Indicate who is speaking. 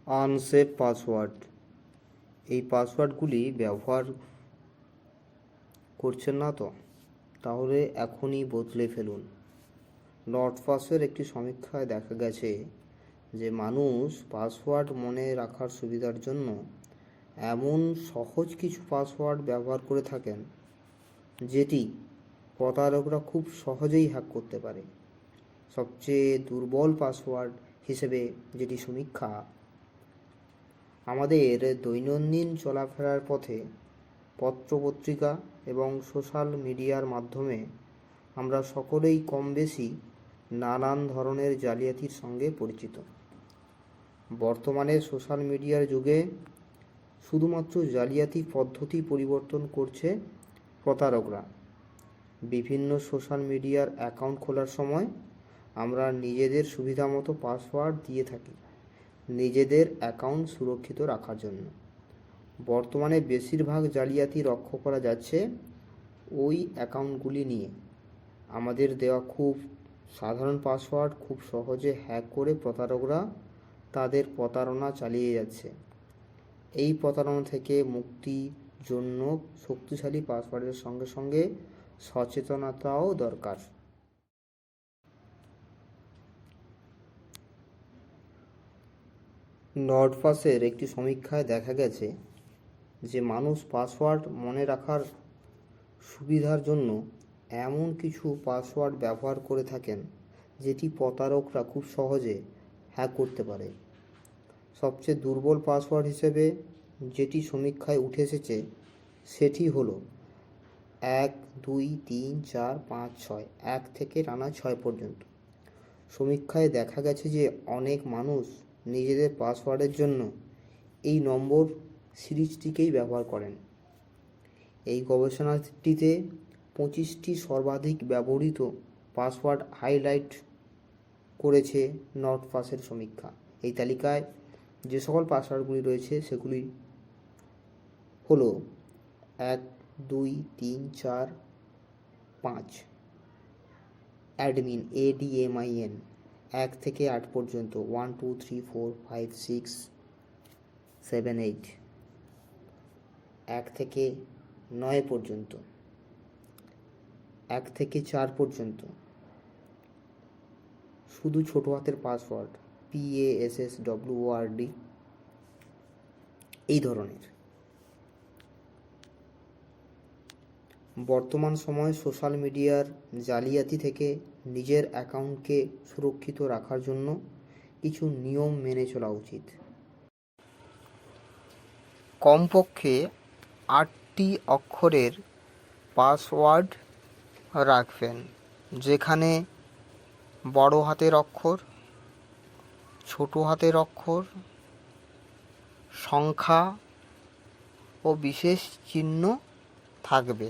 Speaker 1: Unsave password. এই পাসওয়ার্ডগুলি ব্যবহার করছেন না তো? তাহলে এখনই বদলে ফেলুন। নর্থপাসের একটি সমীক্ষায় দেখা গেছে যে মানুষ পাসওয়ার্ড মনে রাখার সুবিধার জন্য এমন সহজ কিছু পাসওয়ার্ড ব্যবহার করে থাকেন যেটি প্রতারকরা খুব সহজেই হ্যাক করতে পারে। সবচেয়ে দুর্বল পাসওয়ার্ড হিসেবে যেটি সমীক্ষা, আমাদের দৈনন্দিন চলাফেরার পথে পত্রপত্রিকা এবং সোশ্যাল মিডিয়ার মাধ্যমে আমরা সকলেই কম বেশি নানান ধরনের জালিয়াতির সঙ্গে পরিচিত। বর্তমানে সোশ্যাল মিডিয়ার যুগে শুধুমাত্র জালিয়াতি পদ্ধতি পরিবর্তন করছে প্রতারকরা। বিভিন্ন সোশ্যাল মিডিয়ার অ্যাকাউন্ট খোলার সময় আমরা নিজেদের সুবিধামতো পাসওয়ার্ড দিয়ে থাকি নিজেদের অ্যাকাউন্ট সুরক্ষিত রাখার জন্য। বর্তমানে বেশিরভাগ জালিয়াতি রক্ষা করা যাচ্ছে ওই অ্যাকাউন্টগুলি নিয়ে। আমাদের দেওয়া খুব সাধারণ পাসওয়ার্ড খুব সহজে হ্যাক করে প্রতারকরা তাদের প্রতারণা চালিয়ে যাচ্ছে। এই প্রতারণা থেকে মুক্তির জন্য শক্তিশালী পাসওয়ার্ডের সঙ্গে সঙ্গে সচেতনতাও দরকার। নর্থপাসের একটি সমীক্ষায় দেখা গেছে যে মানুষ পাসওয়ার্ড মনে রাখার সুবিধার জন্য এমন কিছু পাসওয়ার্ড ব্যবহার করে থাকেন যেটি প্রতারকরা খুব সহজে হ্যাক করতে পারে। সবচেয়ে দুর্বল পাসওয়ার্ড হিসেবে যেটি সমীক্ষায় উঠে এসেছে সেটি হলো 1 2 3 4 5 6, 1 থেকে টানা 6 পর্যন্ত। সমীক্ষায় দেখা গেছে যে অনেক মানুষ নিজেদের পাসওয়ার্ডের জন্য এই নম্বর সিরিজটিকেই ব্যবহার করেন। এই গবেষণাটিতে 25টি সর্বাধিক ব্যবহৃত পাসওয়ার্ড হাইলাইট করেছে নর্থপাসের সমীক্ষা। এই তালিকায় যে সকল পাসওয়ার্ডগুলি রয়েছে সেগুলি হলো 1 2 3 4 5, অ্যাডমিন ADMIN 1 থেকে 8 পর্যন্ত, 1 2 3 4 5 6 7 8, 1 থেকে 9 পর্যন্ত, 1 থেকে 4 পর্যন্ত, শুধু ছোট হাতের পাসওয়ার্ড PASSWORD, এই ধরনের। বর্তমান সময়ে সোশ্যাল মিডিয়ার জালিয়াতি থেকে নিজের অ্যাকাউন্টকে সুরক্ষিত রাখার জন্য কিছু নিয়ম মেনে চলা উচিত। কমপক্ষে 8টি অক্ষরের পাসওয়ার্ড রাখবেন, যেখানে বড় হাতের অক্ষর, ছোট হাতের অক্ষর, সংখ্যা ও বিশেষ চিহ্ন থাকবে।